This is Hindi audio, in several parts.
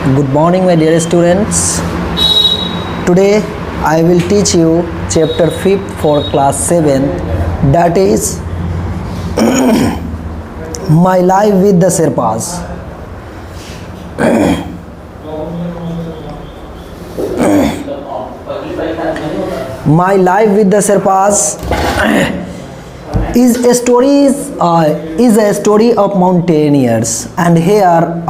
Good morning, my dear students. Today I will teach you chapter 5 for class 7, that is My Life with the Sherpas. My Life with the Sherpas is a story of mountaineers, and here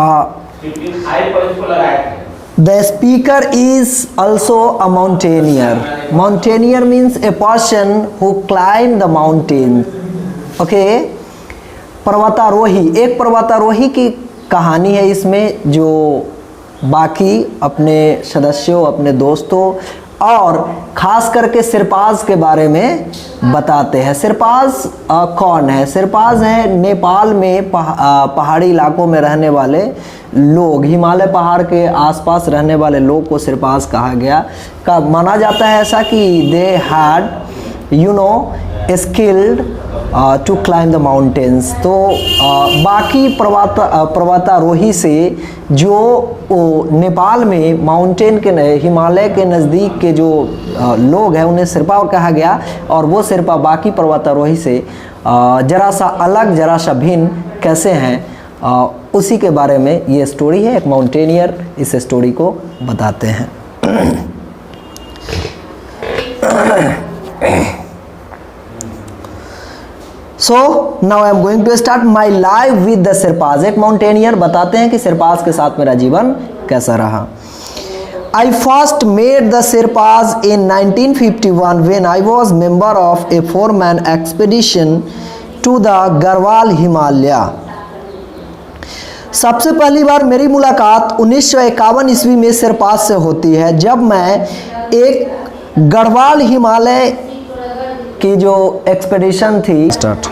the speaker is also a mountaineer. Mountaineer means a person who climb the mountain. Okay, पर्वतारोही, एक पर्वतारोही की कहानी है इसमें, जो बाकी अपने सदस्यों, अपने दोस्तों और ख़ास करके सिरपाज के बारे में बताते हैं। सिरपाज कौन है? सिरपाज है नेपाल में पहाड़ी इलाकों में रहने वाले लोग, हिमालय पहाड़ के आसपास रहने वाले लोग को सिरपाज कहा गया। का माना जाता है ऐसा कि they had skilled to climb the mountains. तो बाकी पर्वतारोही से जो नेपाल में माउंटेन के हिमालय के नज़दीक के जो लोग हैं उन्हें सिरपा कहा गया, और वो सिरपा बाकी पर्वतारोही से जरा सा अलग, जरा सा भिन्न कैसे हैं, उसी के बारे में ये स्टोरी है। एक माउंटेनियर इस स्टोरी को बताते हैं। So now I am going to start my life with the Sherpas. एक माउंटेनियर बताते हैं कि सिरपास के साथ मेरा जीवन कैसा रहा। I first met the Sherpas in 1951 when I was member of a 4-man expedition to the Garhwal Himalaya. सबसे पहली बार मेरी मुलाकात 1951 ईस्वी में सिरपास से होती है, जब मैं एक गढ़वाल हिमालय की जो एक्सपेडिशन थी start.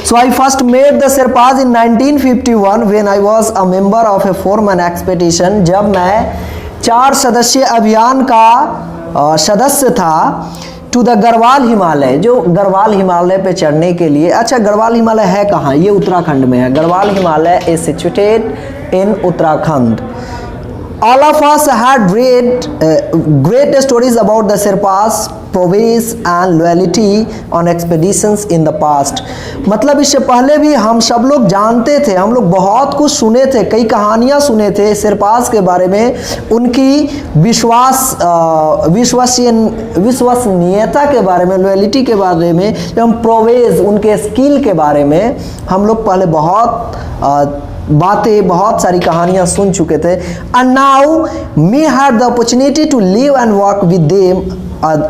So I first met the Sherpas in 1951 when I was a member of a 4-man expedition. जब मैं 4 सदस्यीय अभियान का सदस्य था टू द गढ़वाल हिमालय, जो गढ़वाल हिमालय पे चढ़ने के लिए। अच्छा, गढ़वाल हिमालय है कहाँ? ये उत्तराखंड में है। Garhwal Himalaya is situated in Uttarakhand. All of us had read great stories about the Sherpas prowess and loyalty on expeditions in the past. मतलब इससे पहले भी हम सब लोग जानते थे, हम लोग बहुत कुछ सुने थे, कई कहानियाँ सुने थे सिरपास के बारे में, उनकी विश्वसनीयता के बारे में, लॉयल्टी के बारे में, एवं प्रोवेज, उनके स्किल के बारे में हम लोग पहले बहुत बातें, बहुत सारी कहानियां सुन चुके थे। And now me had the opportunity to live and work with them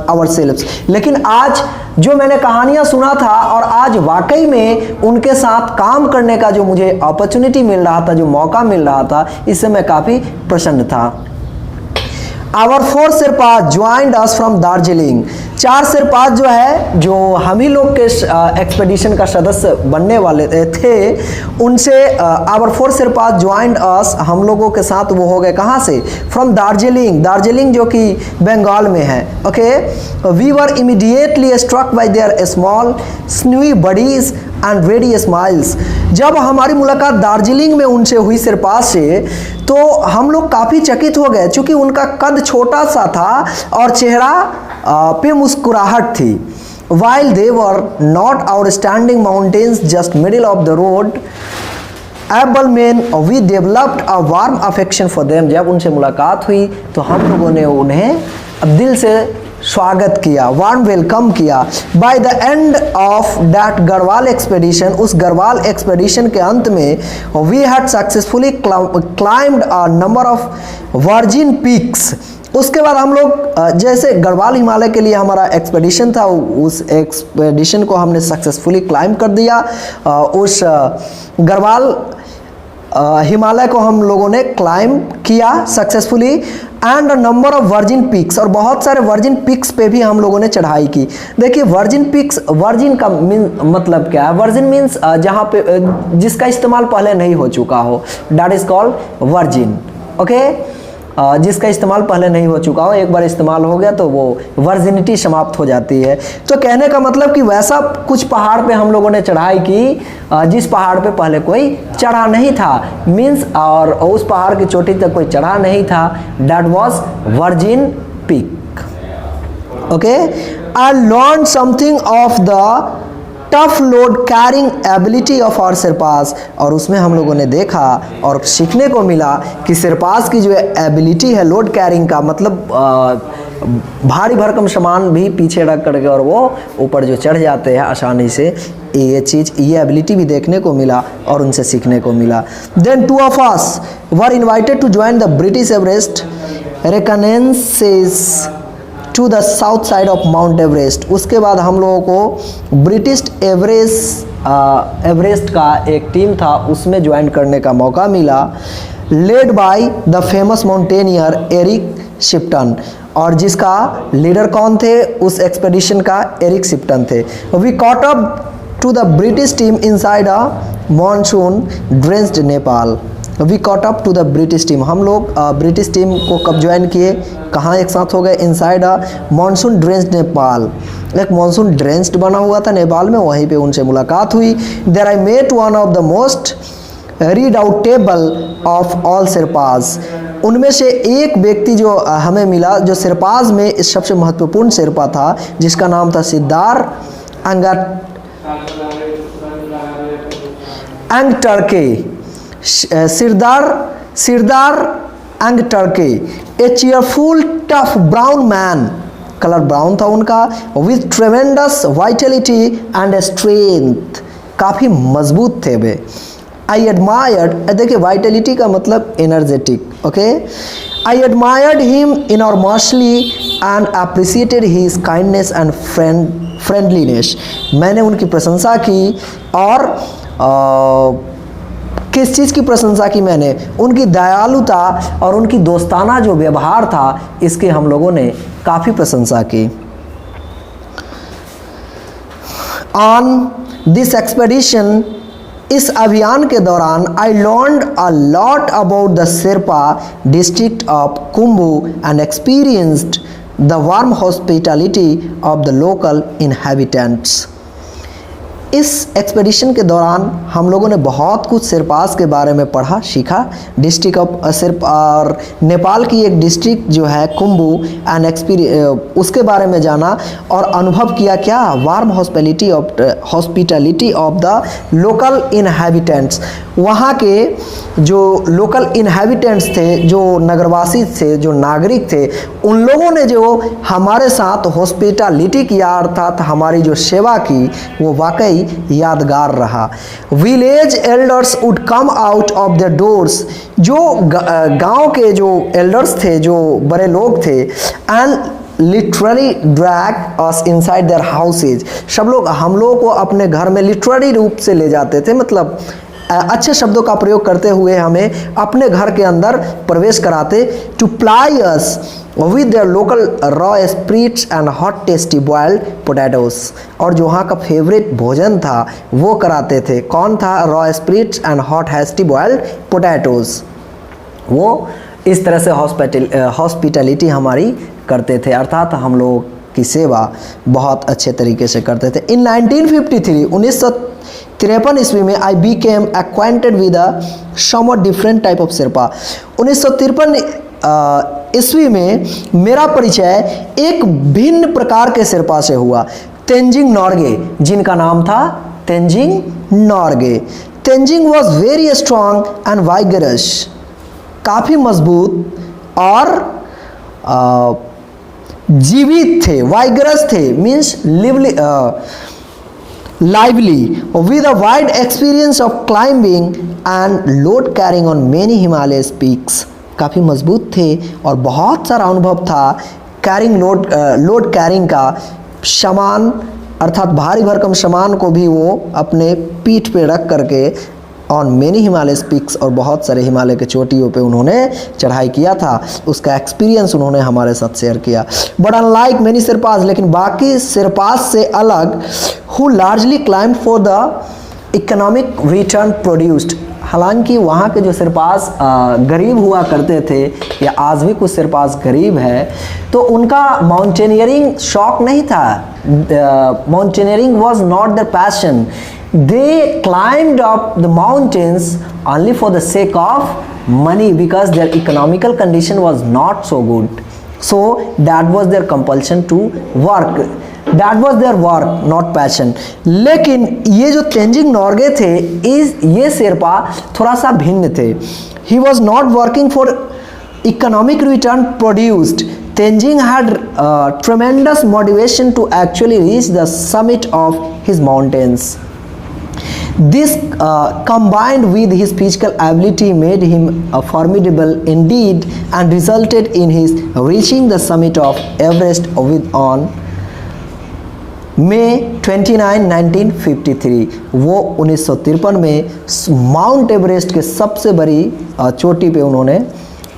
ourselves. लेकिन आज जो मैंने कहानियां सुना था और आज वाकई में उनके साथ काम करने का जो मुझे अपॉर्चुनिटी मिल रहा था, जो मौका मिल रहा था, इससे मैं काफ़ी प्रसन्न था। Our 4 Sherpas joined us from Darjeeling. 4 Sherpas जो है, जो हम ही लोग के एक्सपेडिशन का सदस्य बनने वाले थे, उनसे our 4 Sherpas joined us, हम लोगों के साथ वो हो गए कहाँ से? From Darjeeling. दार्जिलिंग जो कि बंगाल में है। Okay, we were immediately struck by their small snowy bodies and ready smiles. जब हमारी मुलाकात दार्जिलिंग में उनसे हुई सिरपास से, तो हम लोग काफ़ी चकित हो गए, क्योंकि उनका कद छोटा सा था और चेहरा पे मुस्कुराहट थी। While they were not outstanding mountains just middle of the road, able men, we developed a warm affection for them. जब उनसे मुलाकात हुई तो हम लोगों ने उन्हें दिल से स्वागत किया, वार्म वेलकम किया। By the end of that Garhwal expedition, उस गढ़वाल एक्सपेडिशन के अंत में we had successfully climbed a number of virgin peaks. उसके बाद हम लोग जैसे गढ़वाल हिमालय के लिए हमारा एक्सपेडिशन था, उस एक्सपेडिशन को हमने सक्सेसफुली क्लाइम कर दिया। उस गढ़वाल हिमालय को हम लोगों ने क्लाइम किया successfully. And a number of virgin peaks, और बहुत सारे वर्जिन पीक्स पे भी हम लोगों ने चढ़ाई की। देखिए वर्जिन पीक्स, वर्जिन का मतलब क्या है? वर्जिन मीन्स जहाँ पे जिसका इस्तेमाल पहले नहीं हो चुका हो, that is called virgin. Okay, जिसका इस्तेमाल पहले नहीं हो चुका हो, एक बार इस्तेमाल हो गया तो वो वर्जिनिटी समाप्त हो जाती है। तो कहने का मतलब कि वैसा कुछ पहाड़ पे हम लोगों ने चढ़ाई की जिस पहाड़ पे पहले कोई चढ़ा नहीं था, मीन्स और उस पहाड़ की चोटी तक कोई चढ़ा नहीं था, that was virgin peak. Okay, I learn something of the tough load carrying ability of our Sherpas, और उसमें हम लोगों ने देखा और सीखने को मिला कि सिरपास की जो एबिलिटी है लोड कैरिंग का, मतलब भारी भरकम सामान भी पीछे रख करके और वो ऊपर जो चढ़ जाते हैं आसानी से, ये एबिलिटी भी देखने को मिला और उनसे सीखने को मिला। Then 2 of us were invited to join the British Everest reconnaissance to the south side of Mount Everest. उसके बाद हम लोगों को ब्रिटिश एवरेस्ट का एक टीम था उसमें ज्वाइन करने का मौका मिला, led by the famous mountaineer Eric Shipton, और जिसका लीडर कौन थे उस एक्सपेडिशन का, एरिक शिप्टन थे। We caught up to the British team inside a monsoon drenched Nepal. We caught up to the British team, हम लोग ब्रिटिश टीम को कब ज्वाइन किए, कहाँ एक साथ हो गए, inside a monsoon drenched Nepal. एक मॉनसून ड्रेंच्ड बना हुआ था नेपाल में, वहीं पे उनसे मुलाकात हुई। There I met one of the most redoubtable of all Sherpas. उनमें से एक व्यक्ति जो हमें मिला जो सिरपास में सबसे महत्वपूर्ण सिरपा था, जिसका नाम था sirdar Angtharkay, sirdar Angtharkay, a cheerful tough brown man, colour brown था उनका, with tremendous vitality and strength, काफ़ी मजबूत थे वे। आई एडमायर्ड, देखिए वाइटलिटी का मतलब energetic, okay. I admired him enormously and appreciated his kindness and friendliness. मैंने उनकी प्रशंसा की और किस चीज़ की प्रशंसा की मैंने, उनकी दयालुता और उनकी दोस्ताना जो व्यवहार था इसकी हम लोगों ने काफ़ी प्रशंसा की। ऑन दिस एक्सपेडिशन, इस अभियान के दौरान I learned a lot about the Sherpa district of Khumbu and experienced the warm hospitality of the local inhabitants. इस एक्सपेडिशन के दौरान हम लोगों ने बहुत कुछ सिरपास के बारे में पढ़ा, सीखा। डिस्ट्रिक्ट ऑफ सिरप और नेपाल की एक डिस्ट्रिक्ट जो है कुंभू एंड उसके बारे में जाना और अनुभव किया क्या, warm hospitality of the local inhabitants. वहाँ के जो लोकल इनहैबिटेंट्स थे, जो नगरवासी थे, जो नागरिक थे, उन लोगों ने जो हमारे साथ हॉस्पिटैलिटी किया अर्थात हमारी जो सेवा की, वो वाकई यादगार रहा। Village elders would come out of the doors, जो गांव के जो एल्डर्स थे, जो बड़े लोग थे, and literally drag us inside their houses. सब लोग हम लोगों को अपने घर में लिटरली रूप से ले जाते थे, मतलब अच्छे शब्दों का प्रयोग करते हुए हमें अपने घर के अंदर प्रवेश कराते। To ply us with their local raw spirits and hot tasty boiled potatoes, और जो वहाँ का फेवरेट भोजन था वो कराते थे। कौन था? Raw spirits and hot tasty boiled potatoes. वो इस तरह से हॉस्पिटैलिटी हमारी करते थे, अर्थात हम लोगों की सेवा बहुत अच्छे तरीके से करते थे। इन 1953 1953 ईस्वी में I became acquainted with a somewhat different type of Sherpa. 1953 ईस्वी में मेरा परिचय एक भिन्न प्रकार के सिरपा से हुआ, तेंजिंग नॉर्गे, जिनका नाम था Tenzing Norgay. Tenzing was very strong and vigorous, काफ़ी मजबूत और जीवित थे। वाइगरस थे means lively with a wide experience of climbing and load carrying on many Himalayas peaks। काफ़ी मजबूत थे और बहुत सारा अनुभव था कैरिंग लोड कैरिंग का। सामान अर्थात भारी भरकम सामान को भी वो अपने पीठ पे रख करके ऑन मेनी हिमालय पीक्स, और बहुत सारे हिमालय के चोटियों पे उन्होंने चढ़ाई किया था। उसका एक्सपीरियंस उन्होंने हमारे साथ शेयर किया। बट अनलाइक मेनी सिरपास, लेकिन बाकी सिरपास से अलग, who largely climb for the economic return produced, हालांकि वहाँ के जो सिरपास गरीब हुआ करते थे या आज भी कुछ सिरपास गरीब है, तो उनका माउंटेनियरिंग शौक नहीं था। Mountaineering was not their passion, they climbed up the mountains only for the sake of money because their economical condition was not so good, so that was their compulsion to work, that was their work not passion। लेकिन ये जो तेंजिंग नोर्गे थे, ये शेरपा थोड़ा सा भिन्न थे। he was not working for economic return produced, Tenzing had tremendous motivation to actually reach the summit of his mountains। This combined with his physical ability made him formidable indeed and resulted in his reaching the summit of Everest with on May 29, 1953। वो 1953 में माउंट एवरेस्ट के सबसे बड़ी चोटी पे उन्होंने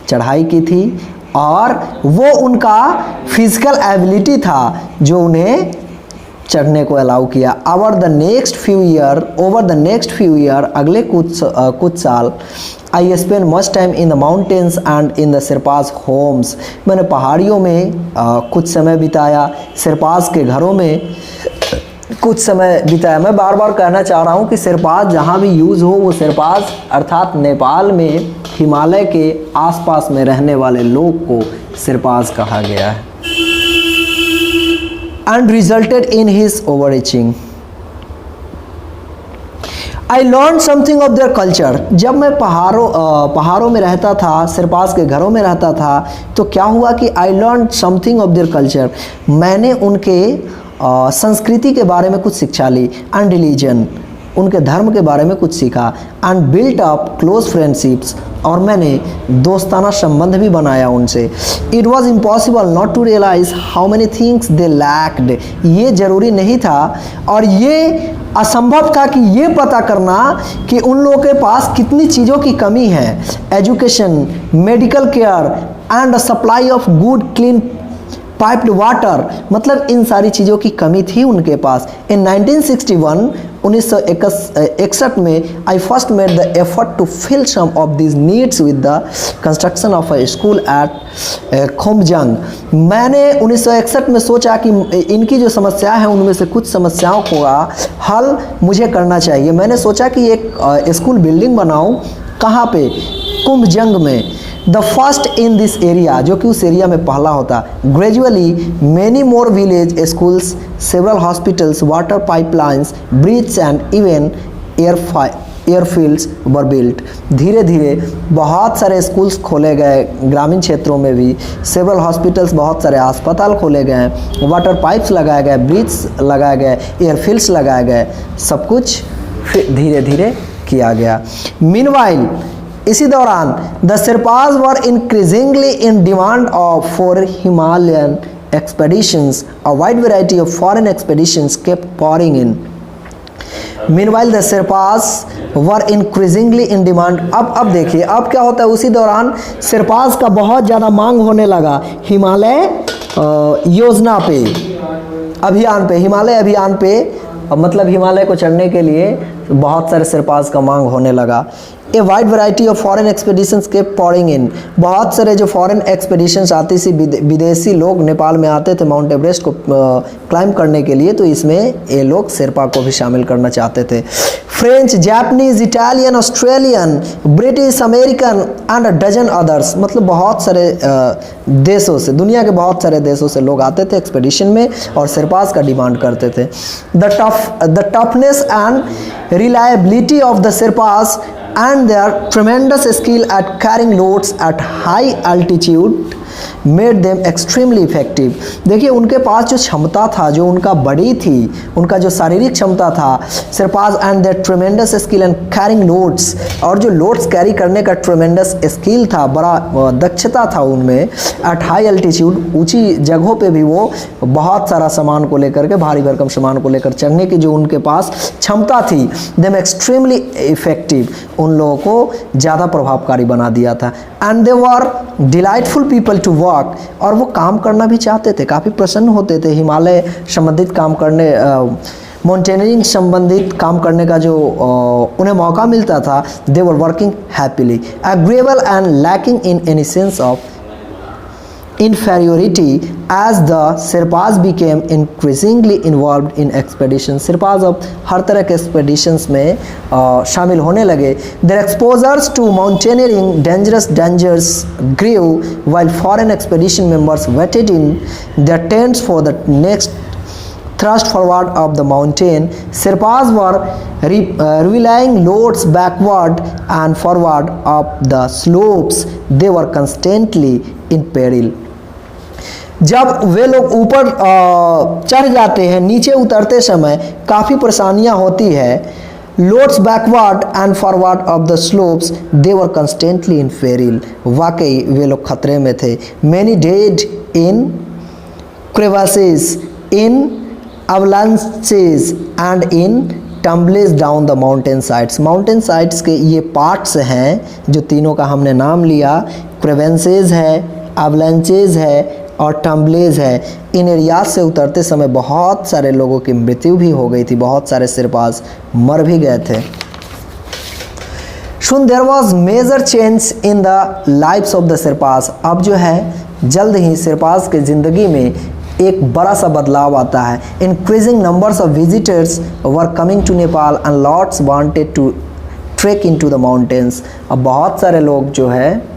चढ़ाई की थी, और वो उनका फिजिकल एबिलिटी था जो उन्हें चढ़ने को अलाउ किया। Over the next few year अगले कुछ साल, I spend much time in the mountains and in the Sherpas homes, मैंने पहाड़ियों में कुछ समय बिताया, सिरपास के घरों में कुछ समय बिताया। मैं बार बार कहना चाह रहा हूँ कि सिरपास जहाँ भी यूज़ हो, वो सिरपास अर्थात नेपाल में हिमालय के आसपास में रहने वाले लोग को सिरपास कहा गया है। And resulted in his overreaching। I learned something of their culture। जब मैं पहाड़ों में रहता था, सिरपास के घरों में रहता था, तो क्या हुआ कि I learned something of their culture, मैंने उनके संस्कृति के बारे में कुछ शिक्षा ली, and religion, उनके धर्म के बारे में कुछ सीखा, and built up close friendships, और मैंने दोस्ताना संबंध भी बनाया उनसे। It was impossible not to realize how many things they lacked। ये ज़रूरी नहीं था और ये असंभव था कि ये पता करना कि उन लोगों के पास कितनी चीज़ों की कमी है। Education, medical care and supply of good clean piped water, मतलब इन सारी चीज़ों की कमी थी उनके पास। इन 1961 में I first made the effort to fill some of this needs with the construction of a school at Khumjung. मैंने 1961 में सोचा कि इनकी जो समस्या है उनमें से कुछ समस्याओं का हल मुझे करना चाहिए। मैंने सोचा कि एक स्कूल बिल्डिंग बनाऊं, कहाँ पे? खोमजंग में, the first in this area, जो कि उस एरिया में पहला होता। Gradually many more village schools, several hospitals, water pipelines, bridge and even airfields were built. धीरे धीरे बहुत सारे स्कूल्स खोले गए, ग्रामीण क्षेत्रों में भी सेवरल हॉस्पिटल्स, बहुत सारे अस्पताल खोले गए, वाटर पाइप्स लगाए गए, ब्रिज लगाए गए, एयरफील्ड्स लगाए गए, सब कुछ धीरे धीरे किया गया। मीनवाइल, इसी दौरान the Sherpas were increasingly in demand for Himalayan expeditions, a wide variety of foreign expeditions kept pouring in। Meanwhile the Sherpas were increasingly in demand। अब देखिए अब क्या होता है, उसी दौरान सिरपास का बहुत ज़्यादा मांग होने लगा हिमालय योजना पे, अभियान पे, हिमालय अभियान पे, मतलब हिमालय को चढ़ने के लिए बहुत सारे सिरपास का मांग होने लगा। A wide variety of foreign expeditions के पॉरिंग इन, बहुत सारे जो फॉरेन एक्सपेडिशंस आती थी, विदेशी लोग नेपाल में आते थे माउंट एवरेस्ट को क्लाइंब करने के लिए, तो इसमें ये लोग शेरपा को भी शामिल करना चाहते थे। French, Japanese, Italian, Australian, British, American and a dozen others, मतलब बहुत सारे देशों से, दुनिया के बहुत सारे देशों से लोग आते थे एक्सपेडिशन में और शेरपास का डिमांड करते थे। The toughness and reliability of the Sherpas and their tremendous skill at carrying loads at high altitude made them extremely effective। देखिए उनके पास जो क्षमता था, जो उनका बड़ी थी, उनका जो शारीरिक क्षमता था, Sherpas and their tremendous skill and carrying loads, और जो लोड्स कैरी करने का tremendous स्किल था, बड़ा दक्षता था उनमें, at high altitude, ऊंची जगहों पे भी वो बहुत सारा सामान को लेकर के, भारी भरकम सामान को लेकर चढ़ने की जो उनके पास क्षमता थी, them extremely effective, उन लोगों को ज़्यादा प्रभावकारी बना दिया था। and they were delightful people to work, और वो काम करना भी चाहते थे, काफ़ी प्रसन्न होते थे हिमालय संबंधित काम करने, माउंटेनियरिंग संबंधित काम करने का जो उन्हें मौका मिलता था, they were working happily, agreeable and lacking in any sense of inferiority as the Sherpas became increasingly involved in expeditions. Sherpas अब हर तरह के expeditions में शामिल होने लगे. Their exposures to mountaineering dangers grew while foreign expedition members waited in their tents for the next thrust forward of the mountain. Sherpas were relaying loads backward and forward up the slopes. They were constantly in peril. जब वे लोग ऊपर चढ़ जाते हैं, नीचे उतरते समय काफ़ी परेशानियां होती है. Loads backward and forward of the slopes, they were constantly in peril. वाकई वे लोग खतरे में थे. Many dead in crevasses, in avalanches and in tumbles down the mountain sides. Mountain sides के ये पार्ट्स हैं जो तीनों का हमने नाम लिया. क्रेवेंसेज है, अवलांचेज है और टम्बलेज है. इन एरियाज से उतरते समय बहुत सारे लोगों की मृत्यु भी हो गई थी, बहुत सारे शेरपास मर भी गए थे. Soon there was major change in the lives of the sherpas. अब जो है जल्द ही शेरपास के ज़िंदगी में एक बड़ा सा बदलाव आता है. Increasing numbers of visitors were coming to Nepal and lots wanted to trek into the mountains. अब बहुत सारे लोग जो है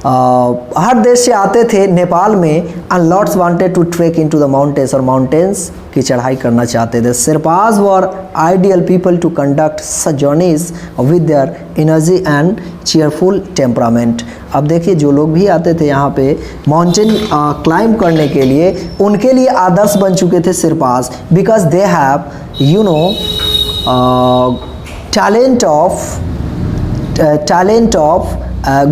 हर देश से आते थे नेपाल में. And lots wanted to trek into the mountains, और माउंटेन्स की चढ़ाई करना चाहते थे. Sherpas were ideal people to conduct such journeys with their energy and cheerful temperament. अब देखिए जो लोग भी आते थे यहाँ पे माउंटेन क्लाइंब करने के लिए, उनके लिए आदर्श बन चुके थे sherpas. Because they have you know talent of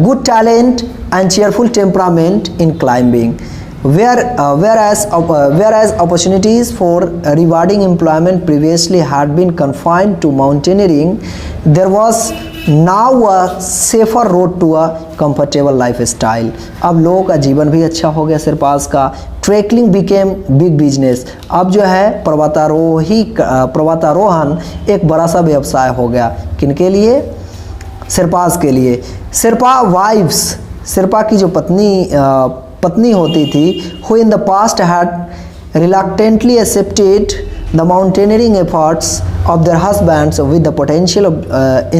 good talent and cheerful temperament in climbing. Whereas opportunities for rewarding employment previously had been confined to mountaineering, there was now a safer road to a comfortable lifestyle. अब लोगों का जीवन भी अच्छा हो गया शेरपास का. Trekking became big business. अब जो है पर्वतारोहण एक बड़ा सा व्यवसाय हो गया. किनके लिए? शेरपास के लिए. शेरपा वाइफ्स, शेरपा की जो पत्नी होती थी, who in the past had reluctantly accepted the mountaineering efforts of their husbands with the potential of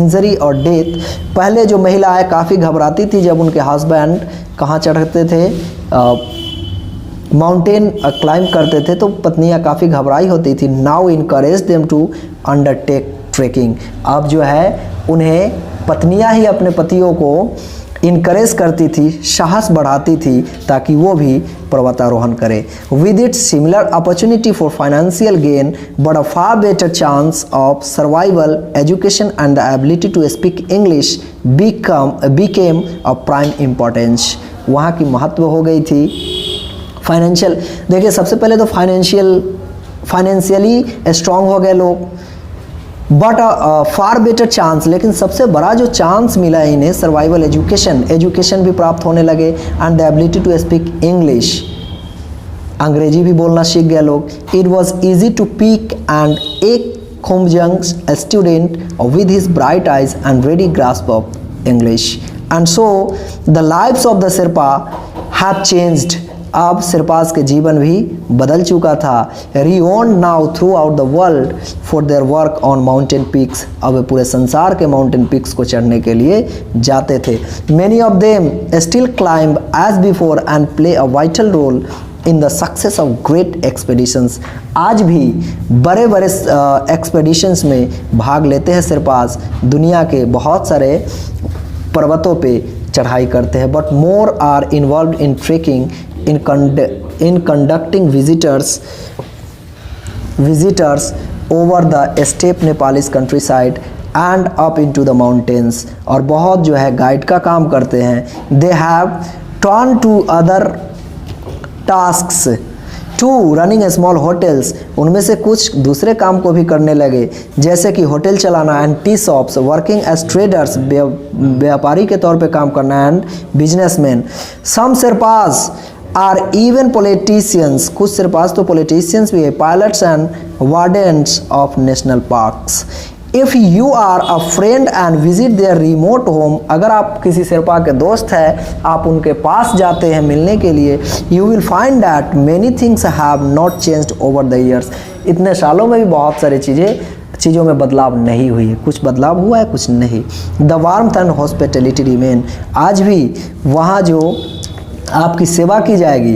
injury or death. पहले जो महिलाएं काफ़ी घबराती थी जब उनके हस्बैंड कहाँ चढ़ते थे, माउंटेन क्लाइंब करते थे, तो पत्नियां काफ़ी घबराई होती थी. Now encourage them to undertake trekking. अब जो है उन्हें पत्नियां ही अपने पतियों को इनकरेज करती थी, साहस बढ़ाती थी ताकि वो भी पर्वतारोहण करे. With it similar opportunity for financial gain but a far better chance of survival, education and the ability to speak English became a prime importance. वहाँ की महत्व हो गई थी. फाइनेंशियल, देखिए सबसे पहले तो फाइनेंशियली स्ट्रांग हो गए लोग, बट फार बेटर चांस, लेकिन सबसे बड़ा जो चांस मिला इन्हें सर्वाइवल, एजुकेशन भी प्राप्त होने लगे. And the ability to speak English, अंग्रेजी भी बोलना सीख गए लोग. It was easy to pick and एक Khumjung student with his bright eyes and ready grasp of English. And so the lives of the Sherpa have changed. अब शेरपास के जीवन भी बदल चुका था. Renowned now throughout the world for their work on mountain peaks. अब वे पूरे संसार के माउंटेन पिक्स को चढ़ने के लिए जाते थे. Many of them still climb as before and play a vital role in the success of great expeditions. आज भी बड़े बड़े एक्सपेडिशंस में भाग लेते हैं शेरपास. दुनिया के बहुत सारे पर्वतों पे चढ़ाई करते हैं. But more are involve in trekking, in conducting visitors over the steep Nepalese countryside and up into the mountains. और बहुत जो है गाइड का काम करते हैं. They have turned to other tasks to running small hotels. उनमें से कुछ दूसरे काम को भी करने लगे, जैसे कि होटल चलाना and tea shops, working as traders, व्यापारी के तौर पे काम करना, and businessman. Some Sherpas are even politicians, कुछ सिर्पास तो पॉलिटिशियंस भी है, pilots and wardens of national parks. If you are a friend and visit their remote home, अगर आप किसी सिरपा के दोस्त हैं, आप उनके पास जाते हैं मिलने के लिए, you will find that many things have not changed over the years, इतने सालों में भी बहुत सारी चीज़ों में बदलाव नहीं हुई है, कुछ बदलाव हुआ है कुछ नहीं। The warmth and hospitality remain, आज भी वहाँ जो आपकी सेवा की जाएगी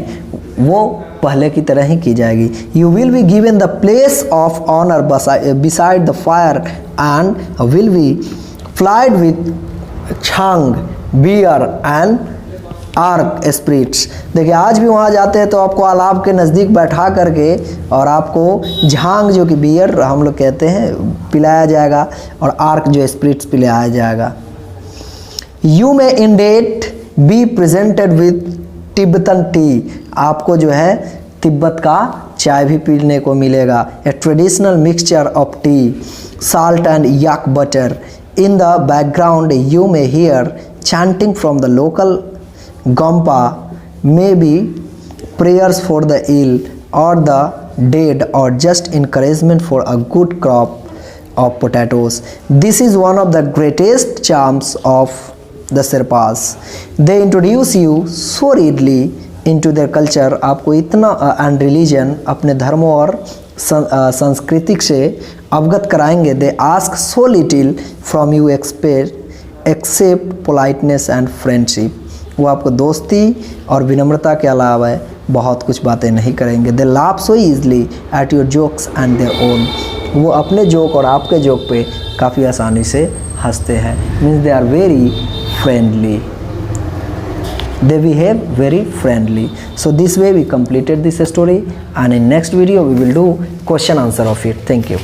वो पहले की तरह ही की जाएगी। You will be given the place of honour beside the fire and will be plied with chhang beer and arak spirits. देखिए आज भी वहाँ जाते हैं तो आपको अलाव के नज़दीक बैठा करके और आपको झांग जो कि बियर हम लोग कहते हैं पिलाया जाएगा और आर्क जो स्पिरिट्स पिलाया जाएगा। You may indeed be presented with Tibetan tea, आपको जो है तिब्बत का चाय भी पीने को मिलेगा। ए traditional mixture of T, salt and yak butter. In the background you may here chanting from the local Gompa, maybe prayers for the ill or the dead or just encouragement for a good crop of potatoes. This is one of the greatest charms of the Sherpas. They introduce you so readily into their culture, आपको इतना and religion अपने धर्मों और संस्कृति से अवगत कराएंगे। They ask so little from you except politeness and friendship. वो आपको दोस्ती और विनम्रता के अलावा बहुत कुछ बातें नहीं करेंगे। They laugh so easily at your jokes and their own. वो अपने जोक और आपके जोक पे काफ़ी आसानी से हंसते हैं। Means they are very friendly. They behave very friendly. So this way we completed this story, and in next video we will do question answer of it. Thank you.